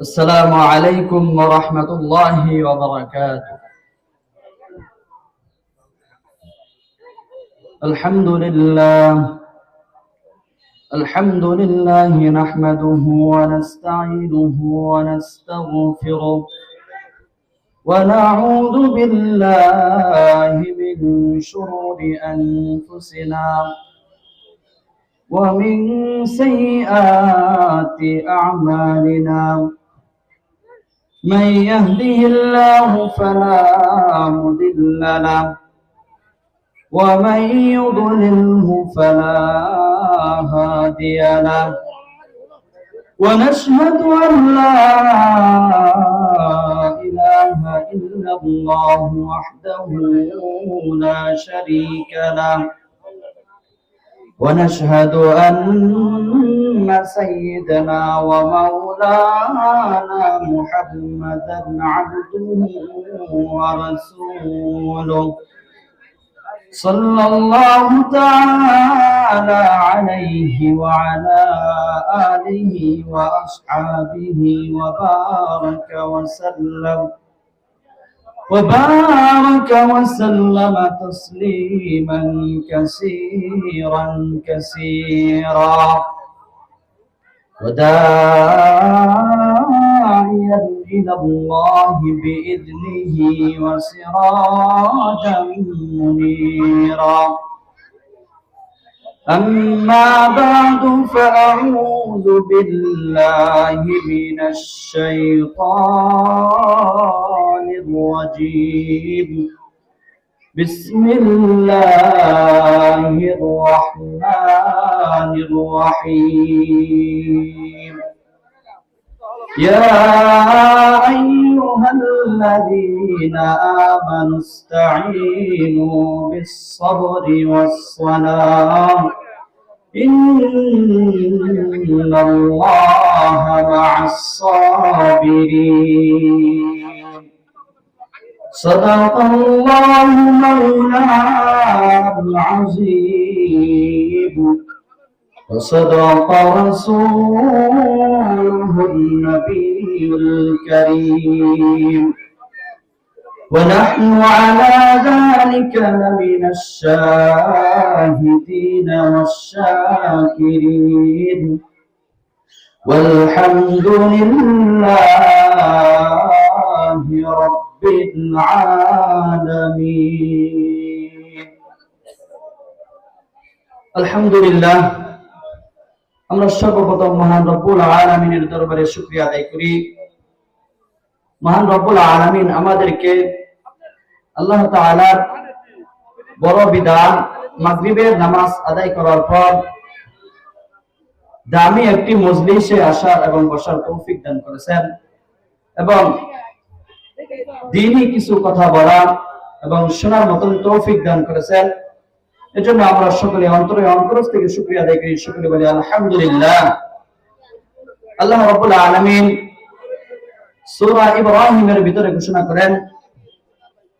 السلام عليكم ورحمة الله وبركاته. الحمد لله نحمده ونستعينه ونستغفره ونعوذ بالله من شرور أنفسنا ومن سيئات أعمالنا. من يهده الله فلا مضل له ومن يضلله فلا هادي له. ونشهد أن لا إله إلا الله وحده لا شريك له. ونشهد أن سيدنا ومولانا محمدا عبده ورسوله صلى الله تعالى عليه وعلى آله وأصحابه وبارك وسلم تسليما كثيرا وداعيا إلى الله بإذنه وسراجا منيرا. أما بعد فأعوذ بالله من الشيطان الرجيم. بسم الله الرحمن الرحيم. يا أيها الذين آمنوا استعينوا بالصبر والصلاة إن الله مع الصابرين. صدق الله مولانا العظيم وصدق رسوله النبي الكريم. ونحن على ذلك لمن الشاهدين والشاكرين والحمد لله رب العالمين. الحمد لله। আমরা সর্বপ্রথম মহান রব্বুল আলামিনের দরবারে শুকরিয়া আদায় করি। মহান রব্বুল আলামিন আমাদেরকে আল্লাহ তাআলার বড় বিধান মাগরিবের নামাজ আদায় করার পর দামি একটি মজলিসে আসার এবং বসার তৌফিক দান করেছেন এবং দ্বীনি কিছু কথা বলার এবং শোনার মতন তৌফিক দান করেছেন। এজন্য আমরা সকলে অন্তরস্থ থেকে শুকরিয়া আদায় করি। সকলে বলি আলহামদুলিল্লাহ। আল্লাহ রাব্বুল আলামিন সূরা ইব্রাহিমের ভিতরে ঘোষণা করেন,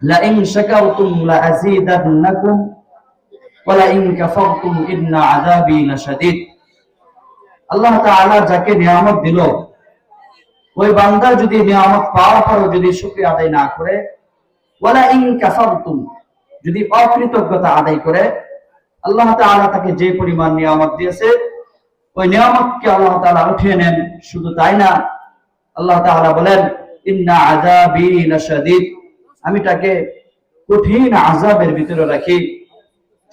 লা ইন শাকারতুম লা আযীদান্নাকুম ওয়া লা ইন কাফারতুম ইন্না আযাবি লাশাদীদ। আল্লাহ তাআলা যাকে নিয়ামত দিল, ওই বান্দা যদি নিয়ামত পাওয়ার পরও যদি শুকরিয়া আদায় না করে, ওয়া লা ইন কাফারতুম, যদি অকৃতজ্ঞতা আদায় করে, আল্লাহ তাআলা তাকে যে পরিমাণ নিয়ামত দিয়েছে ওই নিয়ামতকে আল্লাহ তাআলা উঠিয়ে নেন। শুধু তাই না, আল্লাহ তাআলা বলেন ইন্না আযাবি লাশাদীদ, আমি তাকে কঠিন আযাবের ভিতরে রাখি।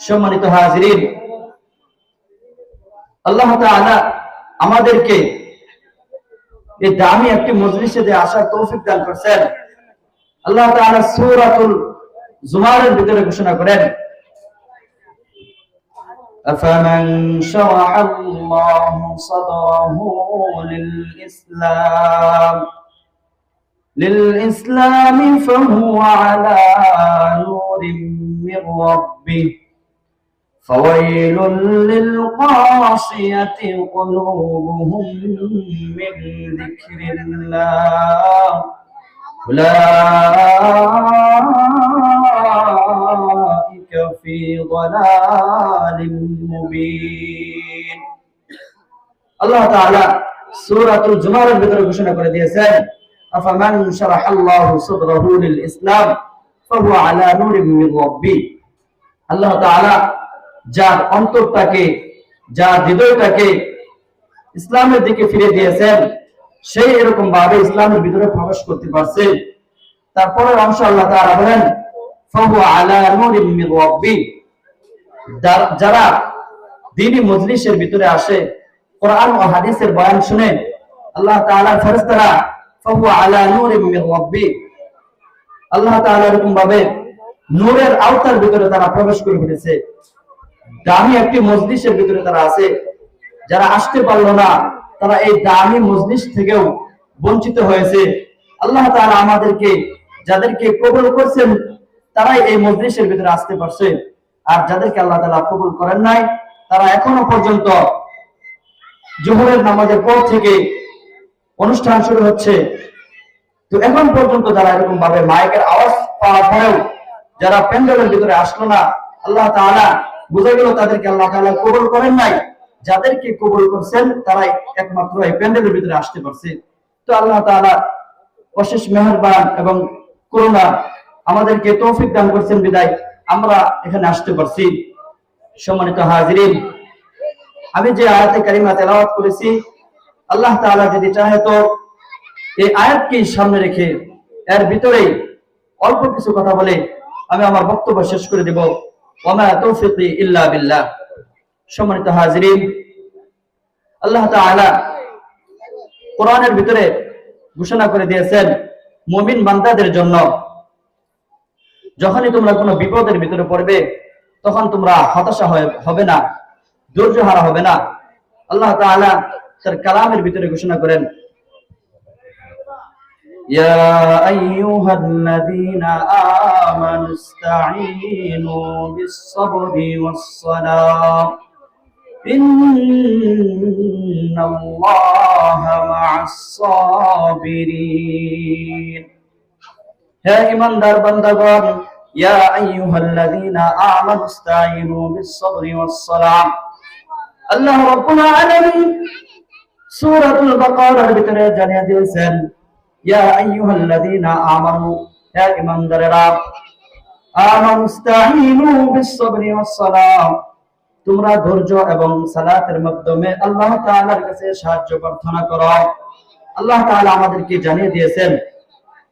সম্মানিত হাজিরিন, আল্লাহ তাআলা আমাদেরকে এই দামি একটি মজলিসে যে আসার তৌফিক দান করেছেন। আল্লাহ তাআলা সূরাতুল জুমারের ভিতরে ঘোষণা করেন, أفمن شرح الله صدره للإسلام فهو على نور من ربه فويل للقاسية قلوبهم من ذكر الله أولئك في ضلال مبين. আল্লাহ তাআলা সূরাতুল জুমারের ভিতরে ঘোষণা করে দিয়েছেন, আফামান শারাহাল্লাহু সাদরাহু লিল ইসলাম ফাহুয়া আলা নূরিম মির রাব্বি। আল্লাহ তাআলা যার অন্তরটাকে, যার হৃদয়টাকে ইসলামের দিকে ফিরে দিয়েছেন, সেই এরকম ভাবে ইসলামের ভিতরে প্রবেশ করতে পারছে। তারপরে অংশ আল্লাহ তাআলা বলেন, ফাহুয়া আলা নূরিম মির রাব্বি। যারা দ্বীনি মজলিসের ভিতরে আসে, কোরআন ও হাদিসের বয়ান শুনে, আল্লাহ তাআলার ফেরেশতারা ফাহুয়া আলা নূরিম মির রাব্বি, আল্লাহ তাআলা এরকম ভাবে নূরের আওতার ভিতরে তারা প্রবেশ করে ফেলেছে। দামি একটি মজলিসের ভিতরে তারা আছে, যারা আসতে পারলো না, তারা এই দামি মজলিস থেকেও বঞ্চিত হয়েছে। আল্লাহ তাআলা আমাদেরকে, যাদেরকে কবুল করছেন, তারাই এই মজলিসের ভিতরে আসতে পারছে। আর যাদেরকে আল্লাহ তাআলা কবুল করেন নাই, তারা এখনো পর্যন্ত জোহরের নামাজের পর থেকে অনুষ্ঠান শুরু হচ্ছে, তো এখন পর্যন্ত যারা এরকম ভাবে মাইকের আওয়াজ পাওয়ার পরেও যারা প্যান্ডেলের ভিতরে আসলো না, আল্লাহ তাআলা বুঝে গেল তাদেরকে আল্লাহ তাআলা কবুল করেন নাই। যাদেরকে কবুল করছেন তারাই একমাত্র এই প্যান্ডেলের ভিতরে আসতে পারছে। তো আল্লাহ তাআলা অশেষ মেহেরবান এবং করুণা, আমাদেরকে তৌফিক দান করছেন বিদায় আমরা এখানে আসতে পারছি। সম্মানিত হাজিরিন, আমি যে আয়াতে কারিমা তেলাওয়াত করেছি, আল্লাহ তাআলা যদি চাহে তো এই আয়াতকে সামনে রেখে এর ভিতরে অল্প কিছু কথা বলে আমি আমার বক্তব্য শেষ করে দেব। ওয়া মা তাওফীকি ইল্লা বিল্লাহ। সম্মানিত হাজিরিন, আল্লাহ তাআলা কোরআনের ভিতরে ঘোষণা করে দিয়েছেন মুমিন বান্দাদের জন্য, যখনই তোমরা কোনো বিপদের ভিতরে পড়বে, তখন তোমরা হতাশা হবে না, ধৈর্য হারা হবে না। আল্লাহ তাআলা তার কালামের ভিতরে ঘোষণা করেন, ইয়া আইয়ুহাল্লাযীনা আমানু ইসতাঈনু বিস-সাবরি ওয়াস-সালাহ ইন্নাল্লাহা মা'আস-সাবিরিন। হে ঈমানদার বান্দাগণ, ইয়া আইয়ুহাল্লাযীনা আমানু ইসতাঈনু বিস-সাবরি ওয়াস-সালাহ। আল্লাহ রাব্বুল আলামিন সূরাতুল বাকারার ভিতরে জানিয়ে দিয়েছেন, ইয়া আইয়ুহাল্লাযীনা আমানু, হে ঈমানদারেরা, আমানু ইসতাঈনু বিস-সাবরি ওয়াস-সালাহ, তোমরা ধৈর্য এবং সালাতের মাধ্যমে আল্লাহ তাআলার কাছে সাহায্য প্রার্থনা করো। আল্লাহ তাআলা আমাদেরকে জানিয়ে দিয়েছেন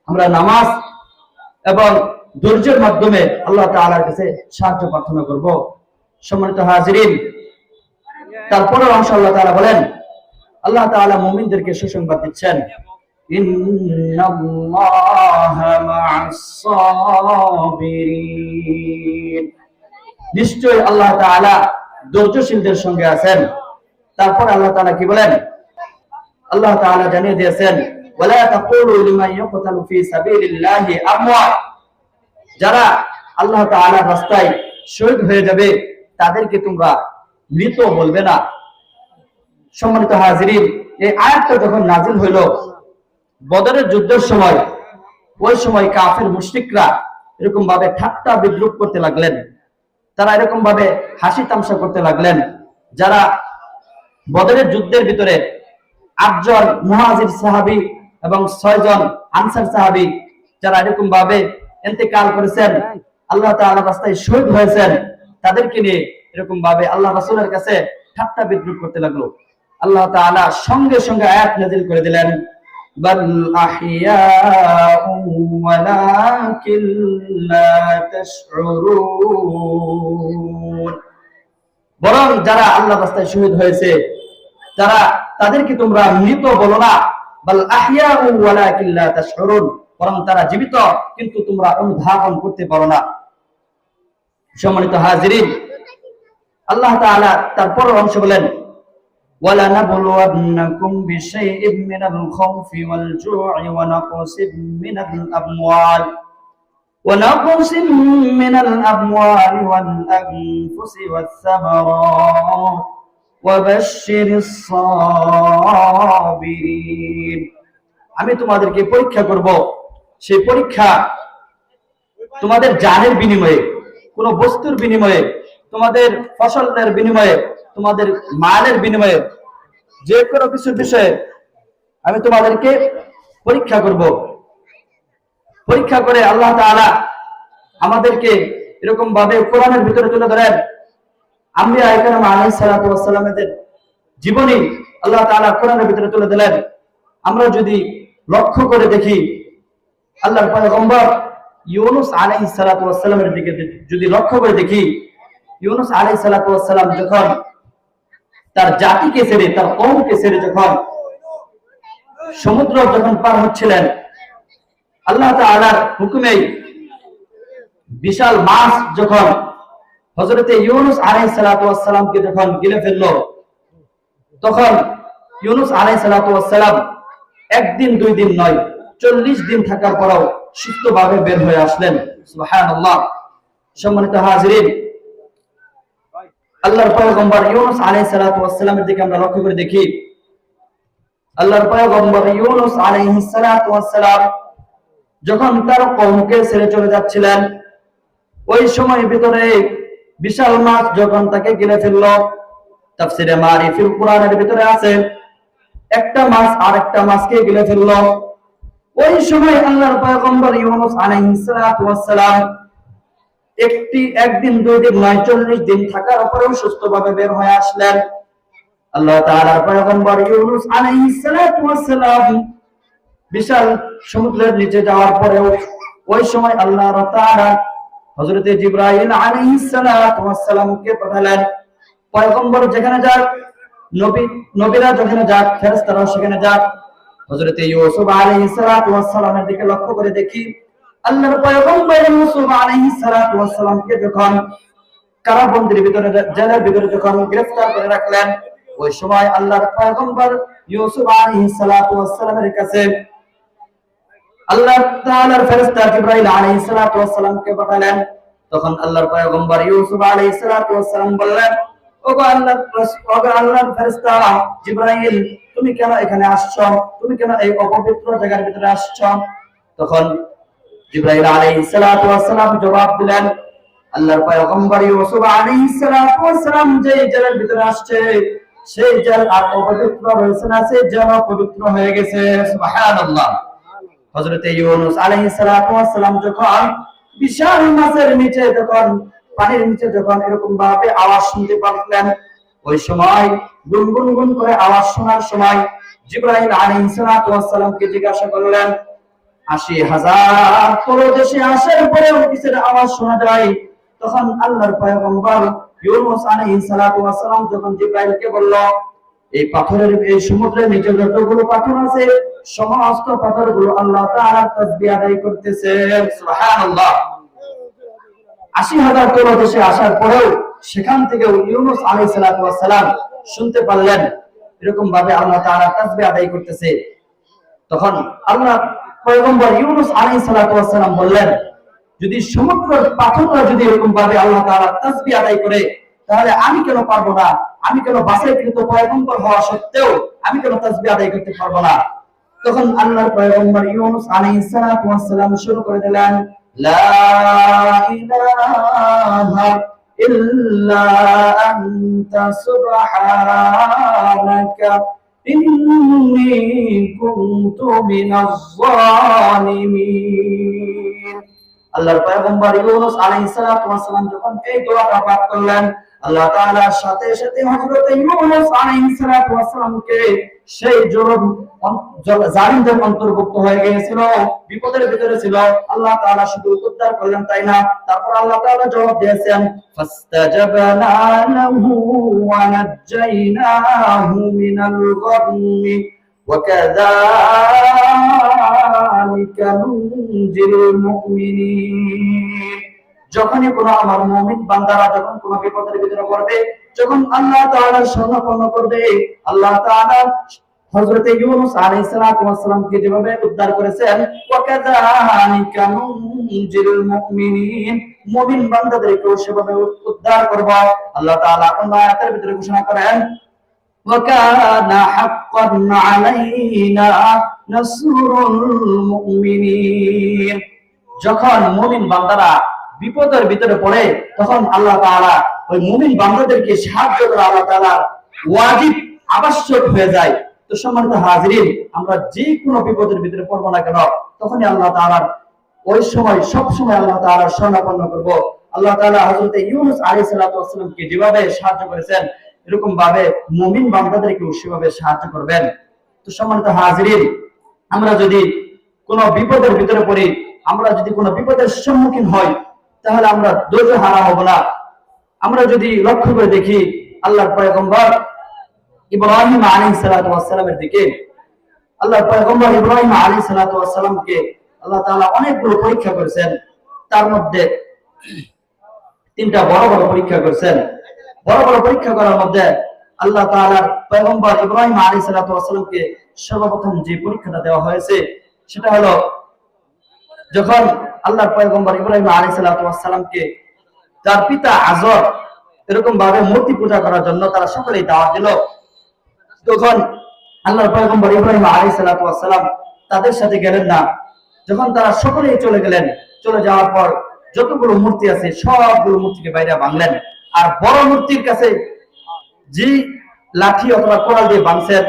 আমরা নামাজ এবং ধৈর্যের মাধ্যমে আল্লাহ তাআলার কাছে সাহায্য প্রার্থনা করব। সম্মানিত হাজিরিন, তারপরে অংশ আল্লাহ তাআলা বলেন, আল্লাহ তাআলা মুমিনদেরকে সুসংবাদ দিচ্ছেন, ইন্নাল্লাহা মা'আস-সাবিরিন, নিশ্চয় আল্লাহ তাআলা ধৈর্যশীলদের সঙ্গে আছেন। তারপর আল্লাহ তাআলা কি বলেন? আল্লাহ তাআলা জানিয়ে দিয়েছেন, ওয়ালা তাকুলু লিমান ইয়াকতালু ফি সাবিলিল্লাহি আমওয়াত, যারা আল্লাহ তাআলার রাস্তায় শহীদ হয়ে যাবে তাদেরকে তোমরা মৃত বলবে না। সম্মানিত হাজিরিন, এই আয়াতটা যখন নাজিল হইল বদরের যুদ্ধের সময়, ওই সময় কাফের মুশরিকরা এরকম ভাবে ঠাট্টা বিদ্রুপ করতে লাগলেন, তারা এরকম ভাবে হাসি তামাশা করতে লাগলেন। যারা বদরের যুদ্ধের ভিতরে 8 জন মুহাজির সাহাবী এবং 6 জন আনসার সাহাবী যারা এরকম ভাবে ইন্তেকাল করেছেন, আল্লাহ তাআলার রাস্তায় শহীদ হয়েছেন, তাদেরকে নিয়ে এরকম ভাবে আল্লাহ রাসূলের কাছে ঠাট্টা বিদ্রুপ করতে লাগলো। আল্লাহ তাআলা সঙ্গে সঙ্গে আয়াত নাযিল করে দিলেন, বাল আহইয়াউ ওয়ালাকিন লা তাশউরুন, বরং যারা আল্লাহর রাস্তায় শহীদ হয়েছে তাদেরকে তোমরা মৃত বলো না, বাল আহইয়াউ ওয়ালাকিন লা তাশউরুন, বরং তারা জীবিত কিন্তু তোমরা অনুধাবন করতে পারো না। সম্মানিত হাজিরিন, আল্লাহ তাআলা তারপর অংশ বলেন, ওয়ালা নাবলুওয়ান্নাকুম বিশাইইম মিনাল খাউফি ওয়াল জু'i ওয়া নাকসিম মিনাল আমওয়ালি ওয়াল আনফুসি ওয়াস সামারাত ওয়া বাশশিরিস সাবিরিন। আমি তোমাদেরকে পরীক্ষা করব, সেই পরীক্ষা তোমাদের জানের বিনিময়ে, কোন বস্তুর বিনিময়ে, তোমাদের ফসলের বিনিময়ে, তোমাদের মালের বিনিময়ে, যে কোনো কিছু বিষয়ে আমি তোমাদেরকে পরীক্ষা করব। পরীক্ষা করে আল্লাহ তাআলা আমাদেরকে এরকম ভাবে কোরআনের ভিতরে তুলে ধরেন। আম্বিয়া ইকরাম আলাইহিস সালাতু ওয়াস সালামের জীবনী আল্লাহ তাআলা কোরআনের ভিতরে তুলে দিলেন। আমরা যদি লক্ষ্য করে দেখি, আল্লাহর পয়গম্বর ইউনূস আলাইহিস সালাতু ওয়াস সালামের দিকে যদি লক্ষ্য করে দেখি, ইউনূস আলাইহিস সালাতু ওয়াস সালাম যখন তার জাতিকে ছেড়ে, তার কওমকে ছেড়ে যখন সমুদ্র যখন পার হচ্ছিলেন, আল্লাহ তাআলার হুকুমে বিশাল মাছ যখন হযরতে ইউনূস আলাইহিস সালাতু ওয়াস সালামকে যখন গিলে ফেললো, তখন ইউনূস আলাইহিস সালাতু ওয়াস সালাম একদিন দুই দিন নয়, 40 দিন থাকার পরেও সুস্থভাবে বের হয়ে আসলেন। সুবহানাল্লাহ। সম্মানিত হাজিরিন, আল্লাহর পয়গম্বর ইউনূস আলাইহিস সালাতু ওয়াস সালামের দিকে আমরা লক্ষ্য করে দেখি। আল্লাহর পয়গম্বর ইউনূস আলাইহিস সালাতু ওয়াস সালাম যখন তার কওমকে ছেড়ে চলে যাচ্ছিলেন, ওই সময়ের ভিতরে বিশাল মাছ যখন তাকে গিলে ফেললো, তাফসীরে মারিফুল কোরআনের ভিতরে আছে একটা মাছ আরেকটা মাছকে গিলে ফেললো। ওই সময় আল্লাহর পয়গম্বর ইউনূস আলাইহিস সালাতু ওয়াস সালাম একদিন দুই দিন নয়, 40 দিন থাকার পরেও সুস্থভাবে বের হয়ে আসলেন। আল্লাহ তাআলার পয়গম্বর ইউনূস আলাইহিস সালাতু ওয়াস সালাম বিশাল সমুদ্রের নিচে যাওয়ার পরেও ওই সময় আল্লাহ তাআলা হযরতে জিবরাইল আলাইহিস সালাতু ওয়াস সালামকে পাঠালেন। পয়গম্বর যেখানে যাক, নবীরা যেখানে যাক, ফেরেশতারাও সেখানে যাক। হযরতে ইউসুফ আলাইহিস সালাতু ওয়াস সালামের দিকে লক্ষ্য করে দেখি, আল্লাহর পয়গম্বর ইউসুফ আলাইহিস সালাতু ওয়াস সালামকে যখন কারাবন্দির ভিতরে, জেলের ভিতরে যখন গ্রেফতার করে রাখলেন, ওই সময় আল্লাহর পয়গম্বর ইউসুফ আলাইহিস সালাতু ওয়াস সালামের কাছে আল্লাহ তাআলার ফেরেশতা জিবরাইল আলাইহিস সালাতু ওয়াস সালামকে পাঠালেন। তখন আল্লাহর পয়গম্বর ইউসুফ আলাইহিস সালাতু ওয়াস সালাম বললেন, ওগো আল্লাহর ফেরেশতা জিবরাইল, তুমি কেন এখানে আসছো? তুমি কেন এই অপবিত্র জায়গার ভিতরে আসছো? তখন জিবরাইল আলাইহিস সালাতু ওয়াস সালাম জবাব দিলেন, আল্লাহর পয়গম্বর ইউসুফ আলাইহিস সালাতু ওয়াস সালাম যে জেলের ভিতরে আসছে, সেই জেল আর অপবিত্র রয়েছে না, সেই জেল পবিত্র হয়ে গেছে। সুবহানাল্লাহ। হযরতে ইউনূস আলাইহিস সালাতু ওয়াস সালাম যখন বিশাল মাছের নিচে, যখন পানির নিচে যখন এরকম ভাবে আওয়াজ শুনতে পারলেন, ওই সময় গুনগুন গুন করে আওয়াজ শোনার সময় জিবরাইল আলাইহিস সালাতু ওয়াস সালামকে জিজ্ঞাসা করলেন, 80,000 পরদেশে আসার পরেও কিসের আওয়াজ শোনা যায়? তখন আল্লাহর পয়গম্বর ইউনূস আলাইহিস সালাতু ওয়াস সালাম যখন জিবরাইলকে বলল, এই পাথরের, এই সমুদ্রের নিচে যতগুলো পাথর আছে, সমস্ত পাথরগুলো আল্লাহ তাআলার তাসবিহ আদায় করতেছে। সুবহানাল্লাহ। 80,000 পরদেশে আসার পরেও সেখান থেকে ইউনূস আলাইহিস সালাতু ওয়াস সালাম শুনতে পারলেন এরকম ভাবে আল্লাহ তাআলা তাসবিহ আদায় করতেছে। তখন আল্লাহ পয়গম্বর ইউনূস আলাইহিস সালাতু ওয়াস সালাম বললেন, যদি সমুদ্রের পাথররা যদি এরকম ভাবে আল্লাহ তাআলা তাসবিহ আদায় করে, তাহলে আমি কেন পারবো না? আমি কেন বাছাইকৃত পয়গম্বর হওয়া সত্ত্বেও আমি কেন তাসবিহ আদায় করতে পারবো না? তখন আল্লাহর পয়গম্বর ইউনূস আলাইহিস সালাতু ওয়াস সালাম শুরু করে দিলেন, লা ইলাহা ইল্লা আনতা সুবহানাকা ইন্নী কুনতু মিনাজ জালিমিন। আল্লাহর পয়গম্বর ইউনূস আলাইহিস সালাতু ওয়াস সালাম যখন এই দোয়াটা পাঠ করলেন, আল্লাহ তাআলার সাথে সাথে হযরত ইউনূস আলাইহিস সালাতু ওয়াস সালামকে সেই জালিমদের অন্তর্ভুক্ত হয়ে গিয়েছিল, বিপদের ভিতরে ছিল। আল্লাহ তাআলা শুধু উদ্ধার করলেন তাই না, তারপর আল্লাহ তাআলা জবাব দিয়েছেন, ফাস্তাজাবনা লাহু ওয়া নাজ্জাইনাহু মিনাল গাম্মি ওয়া কাযালিকা নুনজিল মুমিনিন। যখনই কোনো আমার মুমিন বান্দারা যখন কোনো বিপদের ভিতরে পড়বে, যখন আল্লাহ তাআলার শরণাপন্ন করবে, আল্লাহ তাআলা হযরত ইউনূস আলাইহিস সালাতু ওয়াস সালামকে যেভাবে উদ্ধার করেছেন, ওয়া কাযালিকা নুনজিল মুমিনিন, মুমিন বান্দাদেরকেও সেভাবে উদ্ধার করব। আল্লাহ তাআলা অন্য আয়াতের ভিতরে ঘোষণা করেন, ওয়া কানা হাক্কান আলাইনা নাসরুল মুমিনিন। যখন মুমিন বান্দারা বিপদের ভিতরে পড়ে, তখন আল্লাহ তাআলা ওই মুমিন বান্দাদেরকে সাহায্য করা আল্লাহ তাআলা ওয়াজিব আবশ্যক হয়ে যায়। তো সম্মানিত হাজিরিন, আমরা যে কোনো বিপদের ভিতরে পড়বো না কেন, তখনই আল্লাহ তাআলার ওই সময় সব সময় আল্লাহ তাআলার শরণাপন্ন করব। আল্লাহ তাআলা হযরত ইউনূস আলাইহিস সালাতু ওয়াস সালামকে যেভাবে সাহায্য করেছেন, এরকম ভাবে মুমিন বান্দাদেরকে সেভাবে সাহায্য করবেন। তো সম্মানিত হাজিরিন, আমরা যদি কোনো বিপদের ভিতরে পড়ি, আমরা যদি কোনো বিপদের সম্মুখীন হই, তাহলে আমরা ধৈর্য হারা হব না। আমরা যদি লক্ষ্য করে দেখি আল্লাহর পয়গম্বর ইব্রাহিম আলাইহিস সালাতু ওয়াস সালামের দিকে, আল্লাহর পয়গম্বর ইব্রাহিম আলাইহিস সালাতু ওয়াস সালামকে আল্লাহ তাআলা অনেকগুলো পরীক্ষা করেছেন। তার মধ্যে তিনটা বড় বড় পরীক্ষা করেছেন। বড় বড় পরীক্ষা করার মধ্যে আল্লাহ তাআলার পয়গম্বর ইব্রাহিম আলাইহিস সালাতু ওয়াস সালামকে সর্বপ্রথম যে পরীক্ষাটা দেওয়া হয়েছে, সেটা হলো যখন আল্লাহর পয়গম্বর ইব্রাহিম আলাইহিস সালাতু ওয়াস সালামকে তার পিতা আজর এরকম ভাবে মূর্তি পূজা করার জন্য তারা সকলেই দাওয়াত দিল, তখন আল্লাহর পয়গম্বর ইব্রাহিম আলাইহিস সালাতু ওয়াস সালাম তাদের সাথে গেলেন না। যখন তারা সকলেই চলে গেলেন, চলে যাওয়ার পর যতগুলো মূর্তি আছে সবগুলো মূর্তিকে বাইরে ভাঙলেন, আর বড় মূর্তির কাছে যে লাঠি অথবা কোড়াল দিয়ে ভাঙছেন,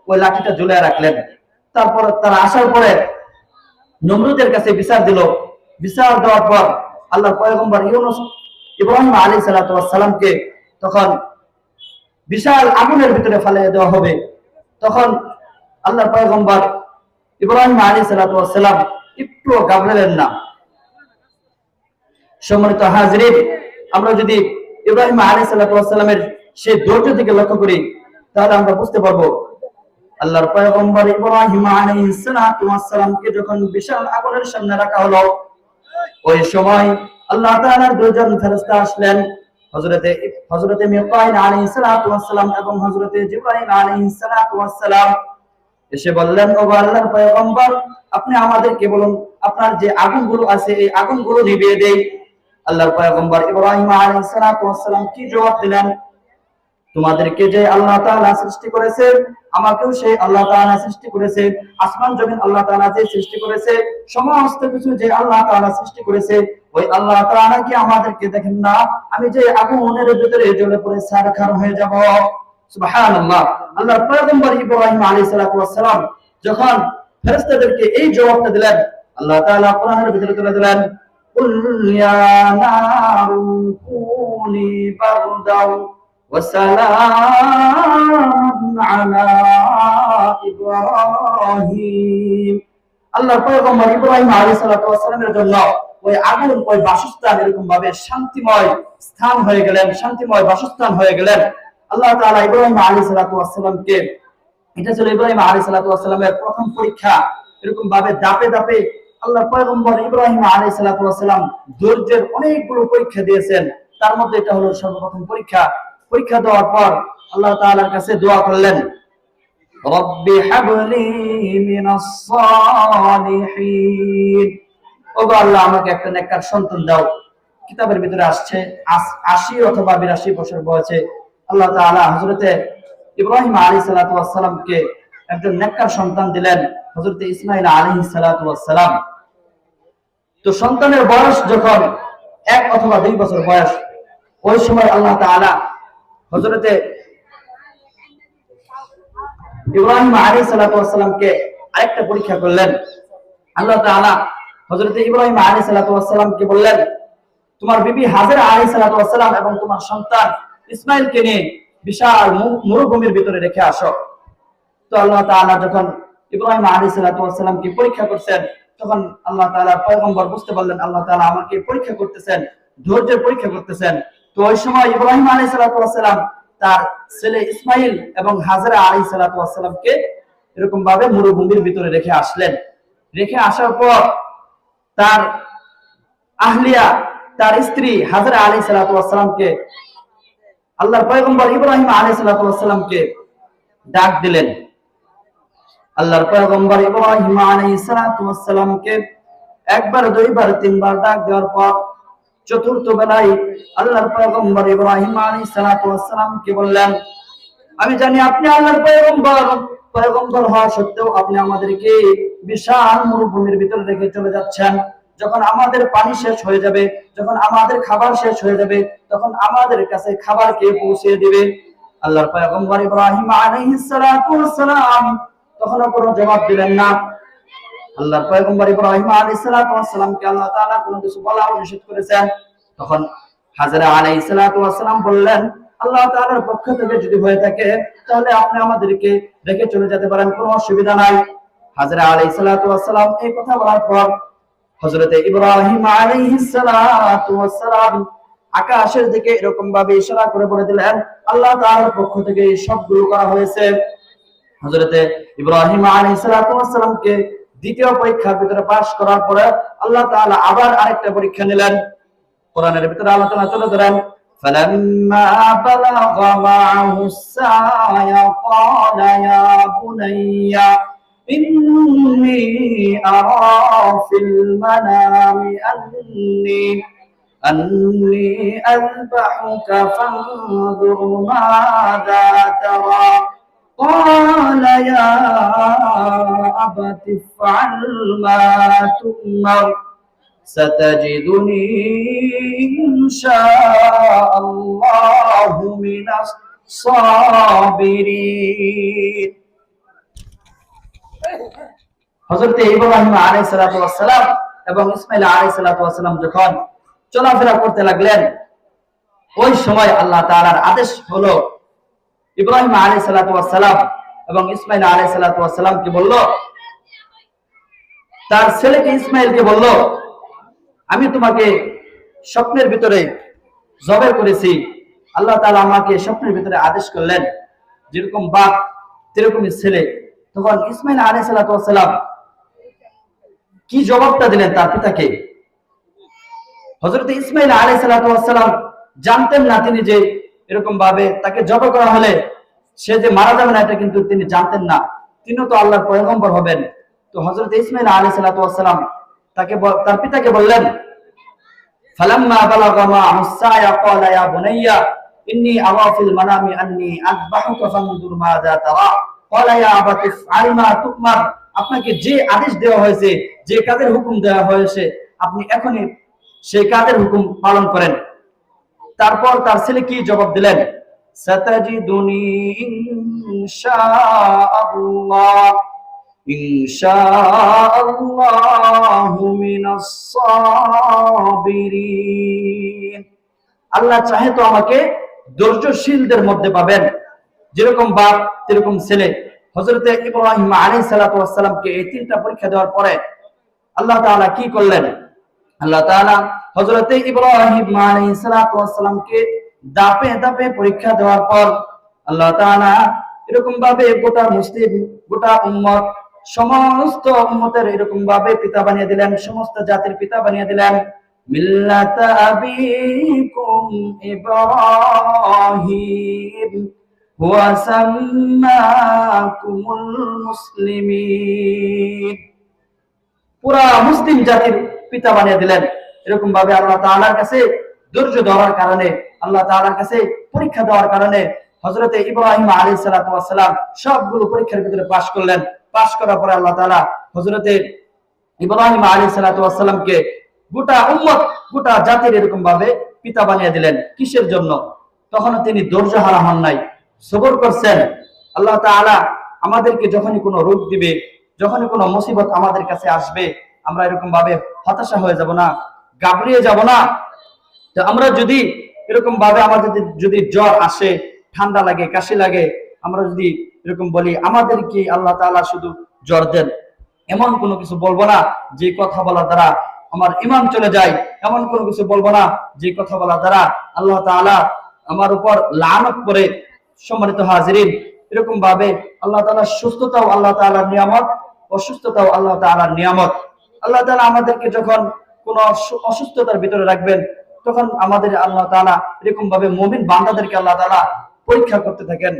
ওই লাঠিটা ঝুলিয়ে রাখলেন। তারপর তারা আসার পরে নমরুদের কাছে বিচার দিল। বিচার দেওয়ার পর আল্লাহর পয়গম্বর ইউনূস ইব্রাহিম আলাইহিস সালাতু ওয়াস সালামকে তখন বিশাল আগুনের ভিতরে ফেলে দেওয়া হবে। তখন আল্লাহর পয়গম্বর ইব্রাহিম আলাইহিস সালাতু ওয়াস সালাম একটু ঘাবড়ালেন না। সম্মানিত হাজিরিন, আমরা যদি ইব্রাহিম আলাইহিস সালাতু ওয়াস সালামের সেই ধৈর্য থেকে লক্ষ্য করি, তাহলে আমরা বুঝতে পারবো আল্লাহর পয়গম্বর ইব্রাহিম আলাইহিস সালাতু ওয়াস সালামকে যখন বিশাল আগুনের সামনে রাখা হলো, ওই সময় আল্লাহ তাআলার দুইজন ফেরেশতা আসলেন, হযরতে মিকাঈল আলাইহিস সালাতু ওয়াস সালাম এবং হযরতে জিবরাইল আলাইহিস সালাতু ওয়াস সালাম এসে বললেন, ও আল্লাহর পয়গম্বর, আপনি আমাদেরকে বলুন আপনার যে আগুনগুলো আছে এই আগুনগুলো নিভিয়ে দেই। আল্লাহর পয়গম্বর ইব্রাহিম আলাইহিস সালাতু ওয়াস সালাম কি জবাব দিলেন? তোমাদেরকে যে আল্লাহ তাআলা সৃষ্টি করেছে, আমাকেও সেই আল্লাহ তাআলা সৃষ্টি করেছে। আসমান জমিন আল্লাহ তাআলা যে সৃষ্টি করেছে, সমস্ত কিছু যে আল্লাহ তাআলা সৃষ্টি করেছে, ওই আল্লাহ তাআলা কি আমাদেরকে দেখেন না? আমি যে আগুনের ভিতরে জ্বলে পড়ে ছারখার হয়ে যাব। সুবহানাল্লাহ। আল্লাহর পয়গম্বর ইব্রাহিম আলাইহিস সালাতু ওয়াস সালাম যখন ফেরেশতাদেরকে এই জবাবটা দিলেন, আল্লাহ তাআলা কোরআনের ভিতরে তুলে দিলেন, কুল ইয়া নারু কুনি বারদাও ওয়াসালাম আলা ইব্রাহিম। আল্লাহর পয়গম্বর ইব্রাহিম আলাইহিস সালাতু ওয়াস সালামের জন্য ওই আগুন, ওই বাসস্থান এরকম ভাবে শান্তিময় স্থান হয়ে গেলেন, শান্তিময় বাসস্থান হয়ে গেলেন। আল্লাহ তাআলা ইব্রাহিম আলাইহিস সালাতু ওয়াস সালামকে, এটা ছিল ইব্রাহিম আলাইহিস সালাতু ওয়াস সালামের প্রথম পরীক্ষা। এরকম ভাবে ধাপে ধাপে আল্লাহর পয়গম্বর ইব্রাহিম আলাইহিস সালাতু ওয়াস সালাম ধৈর্যের অনেকগুলো পরীক্ষা দিয়েছেন। তার মধ্যে এটা হলো সর্বপ্রথম পরীক্ষা। পরীক্ষা দেওয়ার পর আল্লাহ তাআলার কাছে দোয়া করলেন, রব্বি হাবলি মিনাস সালিহিন, ওগো আল্লাহ আমাকে একটা নেককার সন্তান দাও। কিতাবের ভিতরে আসছে 80 অথবা 82 বছর বয়সে আল্লাহ তাআলা হযরতে ইব্রাহিম আলাইহিস সালাতু ওয়াস সালামকে একজন নেককার সন্তান দিলেন, হযরতে ইসমাঈল আলাইহিস সালাতু ওয়াস সালাম। তো সন্তানের বয়স যখন 1 অথবা 2 বছর বয়স, ওই সময় আল্লাহ তাআলা হযরতে ইব্রাহিম আলাইহিস সালাতু ওয়াস সালামকে আরেকটা পরীক্ষা করলেন। আল্লাহ তাআলা হযরতে ইব্রাহিম আলাইহিস সালাতু ওয়াস সালামকে বললেন, তোমার বিবি হাজেরা আলাইহিস সালাতু ওয়াস সালাম এবং তোমার সন্তান ইসমাঈলকে নিয়ে বিশাল মরুভূমির ভিতরে রেখে আসো। তো আল্লাহ তাআলা যখন ইব্রাহিম আলাইহিস সালাতু ওয়াস সালামকে পরীক্ষা করছেন, তখন আল্লাহ তাআলা পয়গম্বর বুঝতে পারলেন আল্লাহ তাআলা আমাকে পরীক্ষা করতেছেন, ধৈর্যের পরীক্ষা করতেছেন। তো ওই সময় ইব্রাহিম আলাইহিস সালাতু ওয়াস সালাম তার ছেলে ইসমাঈল এবং হাজেরা আলাইহিস সালাতু ওয়াস সালামকে এরকম ভাবে মরুভূমির ভিতরে রেখে আসলেন। রেখে আসার পর তার আহলিয়া, তার স্ত্রী হাজেরা আলাইহিস সালাতু ওয়াস সালামকে আল্লাহর পয়গম্বর ইব্রাহিম আলাইহিস সালাতু ওয়াস সালামকে ডাক দিলেন। আল্লাহর পয়গম্বর ইব্রাহিম আলাইহিস সালাতু ওয়াস সালামকে একবার, দুইবার, তিনবার ডাক দেওয়ার পর চতুর্থ বেলায় আল্লাহর পয়গম্বর ইব্রাহিম আলাইহিস সালাতু ওয়াস সালামকে বললেন, আমি জানি আপনি আল্লাহর পয়গম্বর হওয়া সত্ত্বেও আপনি আমাদেরকে বিশাল মরুভূমির ভিতরে রেখে চলে যাচ্ছেন। যখন আমাদের পানি শেষ হয়ে যাবে, যখন আমাদের খাবার শেষ হয়ে যাবে, তখন আমাদের কাছে খাবার কে পৌঁছে দিবে? আল্লাহর পয়গম্বর ইব্রাহিম আলাইহিস সালাতু ওয়াস সালাম তখনও কোনো জবাব দিলেন না। আল্লাহর পয়গম্বর ইব্রাহিম আলাইহিস সালাতু ওয়াস সালামকে আল্লাহ তাআলা কোনো কিছু বলা নিষেধ করেছেন। তখন হাজরা আলাইহিস সালাতু ওয়াস সালাম বললেন, আল্লাহ তাআলার পক্ষ থেকে যদি হয়ে থাকে তাহলে আপনি আমাদেরকে রেখে চলে যেতে পারেন, কোনো অসুবিধা নাই। হাজরা আলাইহিস সালাতু ওয়াস সালাম এই কথা বলার পর হযরতে ইব্রাহিম আলাইহিস সালাতু ওয়াস সালাম আকাশের দিকে এরকম ভাবে ইশারা করে বলে দিলেন, আল্লাহ তাআলার পক্ষ থেকে এই সবগুলো করা হয়েছে। হযরতে ইব্রাহিম আলাইহিস সালাতু ওয়াস সালামকে দ্বিতীয় পরীক্ষার ভিতরে পাস করার পরে আল্লাহ তাআলা আবার আরেকটা পরীক্ষা নিলেন। কোরআনের ভিতরে আলোচনা চলে ধরেন, فَلَمَّا بَلَغَ مَعَهُ السَّعْيَ قَالَ يَا بُنَيَّ إِنِّي أَرَى فِي الْمَنَامِ أَنِّي أَذْبَحُكَ فَانظُرْ مَاذَا تَرَى قال يا أبت افعل ما تؤمر ستجدني إن شاء الله من الصابرين। হযরত ইব্রাহিম আলাইহিস সালাতু ওয়াস সালাম এবং ইসমাঈল আলাইহিস সালাতু ওয়াস সালাম যখন চলাফেরা করতে লাগলেন, ওই সময় আল্লাহ তাআলার আদেশ হলো ইব্রাহিম আলাইহিস সালাতু ওয়াস সালাম এবং ইসমাঈল আলাইহিস সালাতু ওয়াস সালামকে বলল, তার ছেলেকে ইসমাঈলকে বলল, আমি তোমাকে স্বপ্নের ভিতরে জবাই করেছি। আল্লাহ তাআলা আমাকে স্বপ্নের ভিতরে আদেশ করলেন, যেরকম বাপ তেরকমই ছেলে। তখন ইসমাঈল আলাইহিস সালাতু ওয়াস সালাম কি জবাবটা দিলেন তার পিতাকে? হযরত ইসমাঈল আলাইহিস সালাতু ওয়াস সালাম জানতেন না তিনি যে এরকম ভাবে তাকে জবাই করা হলে সে যে মারা যাবে না, এটা কিন্তু তিনি জানতেন না। তিনিও তো আল্লাহর পয়গম্বর হবেন। তো হযরত ইসমাঈল আলাইহিস সালাতু ওয়াস সালাম তার পিতাকে বললেন, ফালাম্মা বালাগা মা'হু আস-সা'য়া ক্বালা ইয়া বুনাইয়া ইন্নী আরা ফিল মানামি আন্নী আযবাহুকা ফানজুর মাযা তারা ক্বালা ইয়া আবাতি ইফআল মা তু'মার। আপনাকে যে আদেশ দেওয়া হয়েছে, যে কাজের হুকুম দেওয়া হয়েছে, আপনি এখনই সেই কাজের হুকুম পালন করেন। তারপর তার ছেলে কি জবাব দিলেন? সাতাজিদুনি ইনশাআল্লাহু মিনাস সাবিরিন। আল্লাহ চাহে তো আমাকে ধৈর্যশীলদের মধ্যে পাবেন। যেরকম বাপ তেরকম ছেলে। হযরতে ইব্রাহিম আলাইহিস সালাতু ওয়াস সালামকে এই তিনটা পরীক্ষা দেওয়ার পরে আল্লাহ তাআলা কি করলেন? আল্লাহ তাআলা হযরতে ইব্রাহিম আলাইহিস সালাতু ওয়াস সালামকে ধাপে ধাপে পরীক্ষা দেওয়ার পর আল্লাহ তাআলা এরকম ভাবে গোটা মুসলিম, গোটা উম্মত, সমস্ত উম্মতের এরকম ভাবে পিতা বানিয়ে দিলেন, সমস্ত জাতির পিতা বানিয়ে দিলেন। মিল্লাতা আবিকুম ইব্রাহিম ওয়া সাম্মাকুমুল মুসলিমিন। পুরা মুসলিম জাতির পিতা বানিয়ে দিলেন। এরকম ভাবে আল্লাহ তাআলার কাছে ধৈর্য ধরার কারণে, আল্লাহ তাআলার কাছে পরীক্ষা দেওয়ার কারণে হযরতে ইব্রাহিম আলাইহিস সালাতু ওয়াস সালাম সবগুলো পরীক্ষার ভিতরে পাশ করলেন। পাশ করার পরে আল্লাহ তাআলা হযরতে ইব্রাহিম আলাইহিস সালাতু ওয়াস সালামকে গোটা উম্মত, গোটা জাতির এরকম ভাবে পিতা বানিয়ে দিলেন। কিসের জন্য? তখন তিনি ধৈর্য হারা হন নাই, সবর করছেন। আল্লাহ তাআলা আমাদেরকে যখনই কোনো রোগ দিবে, যখনই কোনো মুসিবত আমাদের কাছে আসবে, আমরা এরকম ভাবে হতাশা হয়ে যাব না, ঘাবড়িয়ে যাব না। তো আমরা যদি এরকম ভাবে আমাদের যদি জ্বর আসে, ঠান্ডা লাগে, কাশি লাগে, আমরা যদি এরকম বলি আমাদের কি আল্লাহ তাআলা শুধু জ্বর দেন, এমন কোনো কিছু বলবো না যে কথা বলার দ্বারা আমার ঈমান চলে যায়। এমন কোনো কিছু বলবো না যে কথা বলার দ্বারা আল্লাহ তাআলা আমার উপর লানত করে। সম্মানিত হাজিরিন, এরকম ভাবে আল্লাহ তাআলা সুস্থতাও আল্লাহ তাআলার নিয়ামত, অসুস্থতাও আল্লাহ তাআলার নিয়ামত। আল্লাহ তাআলা আমাদেরকে যখন কোন অসুস্থতার ভিতরে রাখবেন, তখন আমাদের আল্লাহ তাআলা এরকম ভাবে মুমিন বান্দাদেরকে আল্লাহ তাআলা পরীক্ষা করতে থাকেন।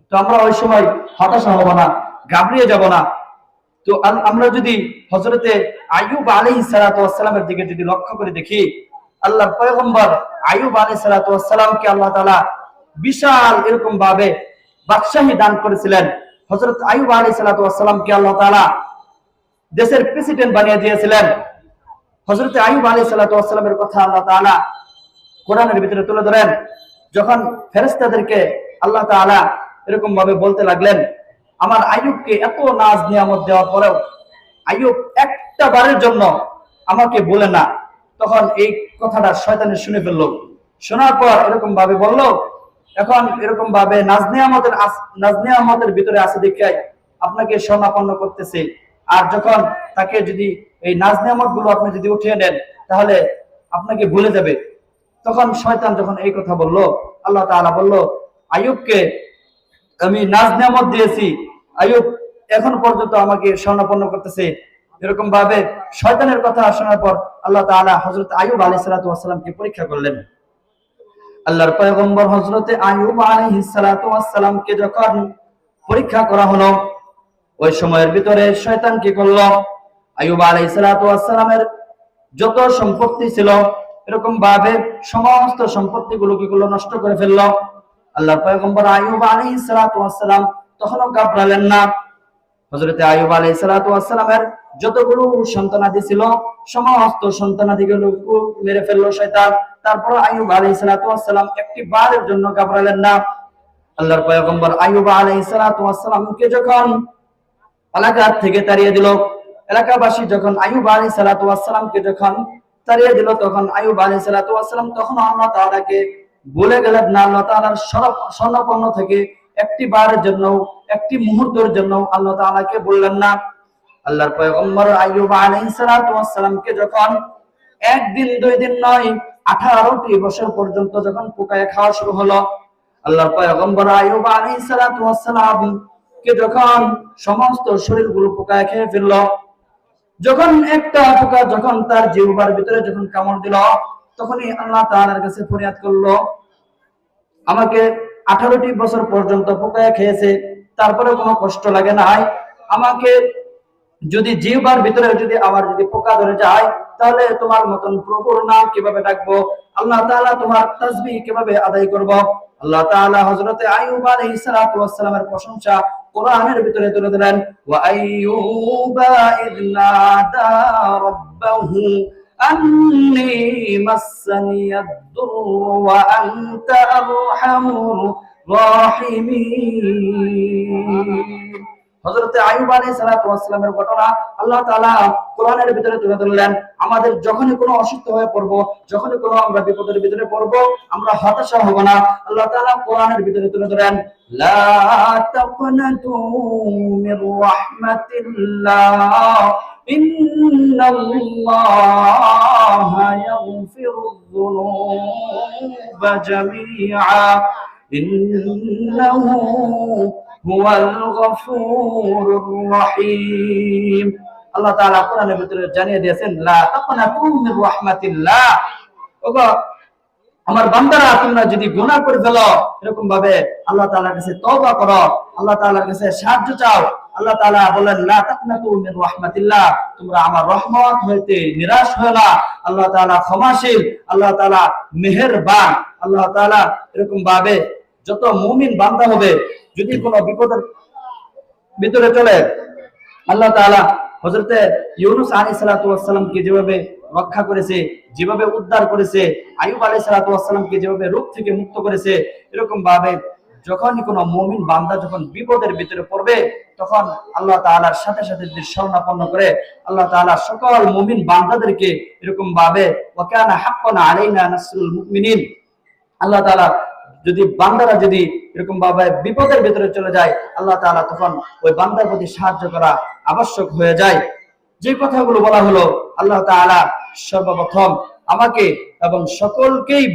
তো আমরা ওই সময় হতাশা হব না, ঘাবড়িয়ে যাব না। তো আমরা যদি হযরতে আইয়ুব আলাইহিস সালাতু ওয়াস সালামের দিকে যদি লক্ষ্য করে দেখি, আল্লাহর পয়গম্বর আইয়ুব আলাইহিস সালাতু ওয়াস সালামকে আল্লাহ তাআলা বিশাল এরকম ভাবে বাদশাহী দান করেছিলেন। হযরত আইয়ুব আলাইহিস সালাতু ওয়াস সালামকে আল্লাহ তাআলা দেশের প্রেসিডেন্ট বানিয়ে দিয়েছিলেন। হযরত আইয়ুব আলাইহিস সালাতু ওয়াস সালামের কথা আল্লাহ তাআলা কোরআনের ভিতরে তুলে ধরেন, যখন ফেরেশতাদেরকে আল্লাহ তাআলা এরকম ভাবে বলতে লাগলেন, আমার আইয়ুবকে এত নাজ নিয়ামত দেওয়ার পরেও আইয়ুব একটা বারের জন্য আমাকে বলে না, তখন এই কথাটা শয়তানে শুনে ফেললো। শোনার পর এরকম ভাবে বলল, এখন এরকম ভাবে নাজ নিয়ামতের ভিতরে আছে দেখে আপনাকে স্বর্ণাপন্ন করতেছে, আর যখন তাকে যদি এই নাজ নিয়ামত গুলো আপনি যদি উঠিয়ে নেন তাহলে আপনাকে ভুলে যাবে। তখন শয়তান যখন এই কথা বলল, আল্লাহ তাআলা বলল, আইয়ুবকে আমি নাজ নিয়ামত দিয়েছি, আইয়ুব এখন পর্যন্ত আমাকে স্বর্ণাপন্ন করতেছে। এরকম ভাবে শয়তানের কথা শোনার পর আল্লাহ তাআলা হযরত আইয়ুব আলাইহিস সালাতু ওয়াস সালামকে পরীক্ষা করলেন। আল্লাহর পয়গম্বর হযরত আইয়ুব আলাইহিস সালাতু ওয়াস সালামকে যখন পরীক্ষা করা হলো, ওই সময়ের ভিতরে শয়তান কি করলো, আইয়ুব আলাইহিস সালাতু ওয়াস সালামের যত সম্পত্তি ছিল এরকম ভাবে সমস্ত সম্পত্তিগুলো কি করলো, নষ্ট করে ফেললো। আল্লাহর পয়গম্বর আইয়ুব আলাইহিস সালাতু ওয়াস সালাম তখনও ঘাবড়ালেন না। হযরত আইয়ুব আলাইহিস সালাতু ওয়াস সালামের যতগুলো সন্তানাদি ছিল সমস্ত সন্তানাদিগুলো মেরে ফেললো শয়তান। তারপর আইয়ুব আলাইহিস সালাতু ওয়াস সালাম একটি বারের জন্য ঘাবড়ালেন না। আল্লাহর পয়গম্বর আইয়ুব আলাইহিস সালাতু ওয়াস সালামকে যখন এলাকা থেকে তাড়িয়ে দিল, এলাকাবাসী যখন আইয়ুব আলাইহিস সালাতু ওয়াস সালামকে যখন তাড়িয়ে দিল, তখন আইয়ুব আলাইহিস সালাতু ওয়াস সালাম তখন আল্লাহ তাআলাকে ভুলে গেলেন না। আল্লাহ তাআলার স্বর্ণাপন্ন থেকে একটি বারের জন্য, একটি মুহূর্তের জন্য আল্লাহ তাআলাকে বললেন না। আল্লাহর পয়গম্বর আইয়ুব আলাইহিস সালাতু ওয়াস সালামকে যখন একদিন দুই দিন নয় 18টি বছর পর্যন্ত যখন পোকায় খাওয়া শুরু হলো, আল্লাহর পয়গম্বর আইয়ুব আলাইহিস সালাতু ওয়াস সালাম কে যখন সমস্ত শরীরগুলো পোকায় খেয়ে ফেলল, যখন একটা পোকা যখন তার জিহ্বার ভিতরে যখন কামড় দিল, তখনই আল্লাহ তাআলার কাছে ফরিয়াদ করলো, আমাকে 18টি বছর পর্যন্ত পোকায় খেয়েছে, তারপরে কোনো কষ্ট লাগে নাই, আমাকে যদি জিহ্বার ভিতরে যদি আমার যদি পোকা ধরে যায় তাহলে তোমার মতন প্রভুর নাম কিভাবে ডাকবো, আল্লাহ তাআলা তোমার তাসবিহ কিভাবে আদায় করব। আল্লাহ তাআলা হযরত আইয়ুব আলাইহিস সালাতু ওয়াস সালামের প্রশংসা কোরআনের ভিতরে তুলে দিলেন, ওয়া আইয়ুবা ইয নাদা রাব্বাহু আন্নী মাসসানিয়াদ-দুররু ওয়া আনতা আরহামুর রাহিমিন। হযরত আইয়ুব আলাইহিস সালাতু ওয়াস সালামের ঘটনা আল্লাহ তাআলা কোরআনের ভিতরে তুলে ধরলেন। আমাদের যখনই কোনো অসুস্থ হয়ে পড়ব, যখনই কোনো আমরা বিপদের ভিতরে পড়ব, আমরা হতাশা হব না। আল্লাহ তাআলা কোরআনের ভিতরে তুলে ধরেন, লা তাকনাতু মির রাহমাতিল্লাহ ইন্নাল্লাহা ইয়াগফিরুয যুনুবা জামিআ ইন্নাহু হুয়াল গফুরুর রহিম। আল্লাহ তাআলা কোরআনের ভিতরে জানিয়ে দিয়েছেন, লা তাকনাতু মির রাহমাতিল্লাহ, ওগো আমার বান্দারা তোমরা যদি গুনাহ করে ফেলো এরকম ভাবে আল্লাহ তাআলার কাছে তওবা করো, আল্লাহ তাআলার কাছে সাহায্য চাও। আল্লাহ তাআলা বলেন, লা তাকনাতু মির রাহমাতিল্লাহ, তোমরা আমার রহমত হইতে নিরাশ হও না। আল্লাহ তাআলা ক্ষমাশীল, আল্লাহ তাআলা মেহেরবান। আল্লাহ তাআলা এরকম ভাবে যত মুমিন বান্দা হবে যদি কোনো বিপদের ভিতরে চলে, আল্লাহ তাআলা হযরতে ইউনূস আলাইহিস সালাতু ওয়াস সালামকে যেভাবে রক্ষা করেছে, যেভাবে উদ্ধার করেছে, আইয়ুব আলাইহিস সালাতু ওয়াস সালামকে যেভাবে রোগ থেকে মুক্ত করেছে, এরকম ভাবে যখনই কোনো মুমিন বান্দা যখন বিপদের ভিতরে পড়বে তখন আল্লাহ তাআলার সাথে সাথে শরণাপন্ন করে আল্লাহ তাআলা সকল মুমিন বান্দাদেরকে এরকম ভাবে ওয়া কানা হাক্কান আলাইনা নাসরুল মুমিনিন। আল্লাহ তাআলা যদি বান্দারা যদি এরকম ভাবে বিপদের ভিতরে চলে যায়, আল্লাহ তাআলা তখন ওই বান্দার প্রতি সাহায্য করা আবশ্যক হয়ে যায়। যে কথাগুলো বলা হলো, আল্লাহ তাআলা সর্বপ্রথম আমাকে এবং সকলকেই